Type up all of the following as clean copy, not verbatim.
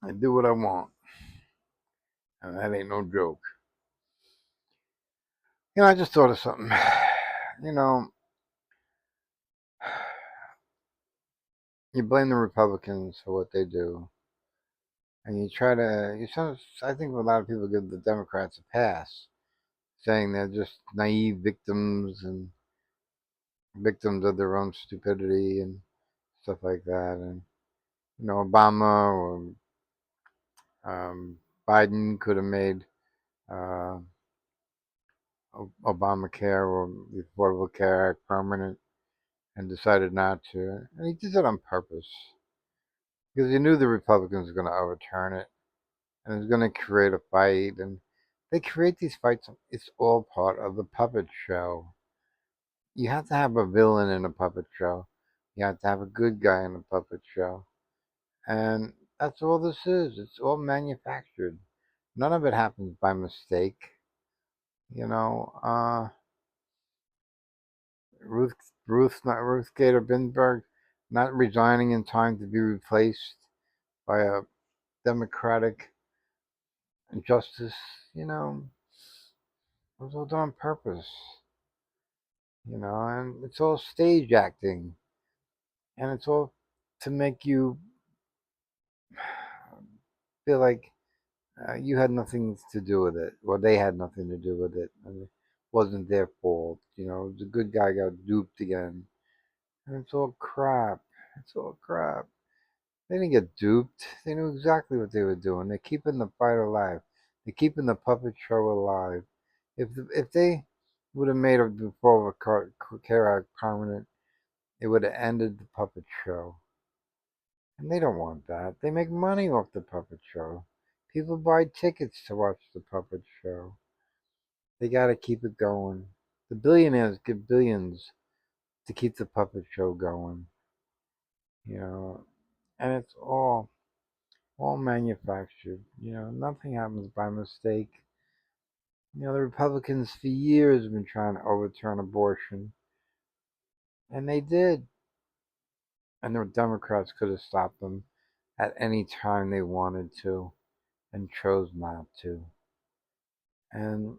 I do what I want, and that ain't no joke. I just thought of something. You know, you blame the Republicans for what they do, and you try to. I think a lot of people give the Democrats a pass, saying they're just naive victims and victims of their own stupidity and stuff like that. And Obama or Biden could have made uh, Obamacare or the Affordable Care Act permanent and decided not to. And he did it on purpose because he knew the Republicans were going to overturn it and it was going to create a fight. And they create these fights. It's all part of the puppet show. You have to have a villain in a puppet show. You have to have a good guy in a puppet show. And that's all this is. It's all manufactured. None of it happens by mistake. You know, Ruth Ruth Gator Ginsburg not resigning in time to be replaced by a Democratic justice. You know, it was all done on purpose. And it's all stage acting, and it's all to make you feel like you had nothing to do with it, or they had nothing to do with it, and it wasn't their fault. The good guy got duped again, and it's all crap. It's all crap. They didn't get duped. They knew exactly what they were doing. They're keeping the fight alive. They're keeping the puppet show alive. If they would have made a Affordable Care Act permanent, it would have ended the puppet show. And they don't want that. They make money off the puppet show. People buy tickets to watch the puppet show. They got to keep it going. The billionaires give billions to keep the puppet show going. You know, and it's all manufactured. Nothing happens by mistake. The Republicans for years have been trying to overturn abortion, and they did. And the Democrats could have stopped them at any time they wanted to and chose not to. And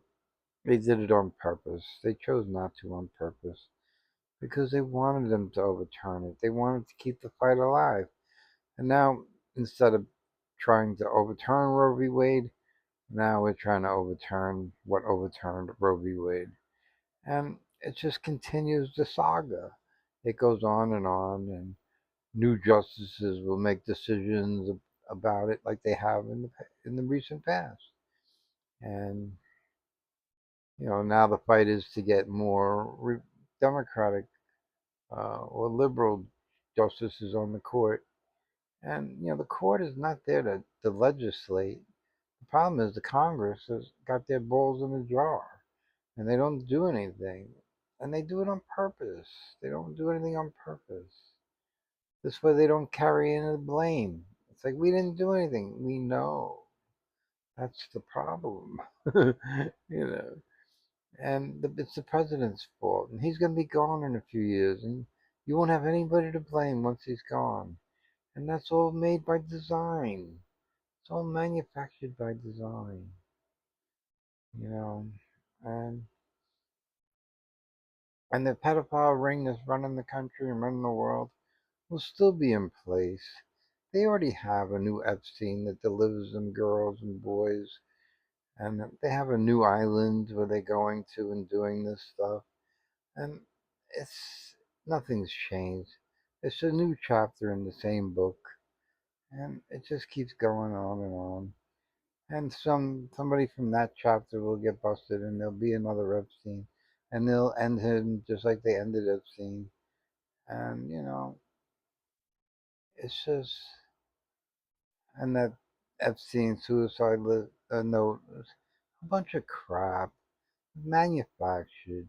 they did it on purpose. They chose not to on purpose because they wanted them to overturn it. They wanted to keep the fight alive. And now, instead of trying to overturn Roe v. Wade, now we're trying to overturn what overturned Roe v. Wade. And it just continues the saga. It goes on, and new justices will make decisions about it like they have in the recent past. And now the fight is to get more Democratic or liberal justices on the court. And the court is not there to legislate. The problem is the Congress has got their balls in a jar, and they don't do anything. And they do it on purpose. They don't do anything on purpose. This way they don't carry any blame. It's like we didn't do anything. We know. That's the problem. you know. And it's the president's fault. And he's going to be gone in a few years. And you won't have anybody to blame once he's gone. And that's all made by design. It's all manufactured by design. You know. And and the pedophile ring that's running the country and running the world will still be in place. They already have a new Epstein that delivers them girls and boys, and they have a new island where they're going to and doing this stuff. And it's nothing's changed. It's a new chapter in the same book, and it just keeps going on and on. And somebody from that chapter will get busted, and there'll be another Epstein, and they'll end him just like they ended Epstein. And it's just and that Epstein suicide note was a bunch of crap, manufactured.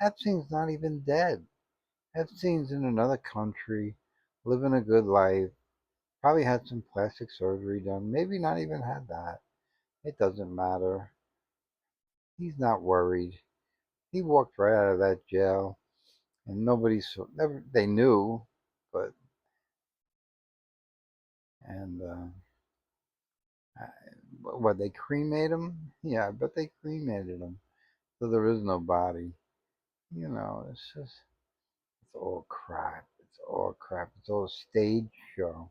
Epstein's not even dead. Epstein's in another country, living a good life. Probably had some plastic surgery done. Maybe not even had that. It doesn't matter. He's not worried. He walked right out of that jail, and nobody saw. Never they knew, but and Uh, what, they cremate him? Yeah, but they cremated him. So there is no body. It's just, it's all crap. It's all crap. It's all a stage show.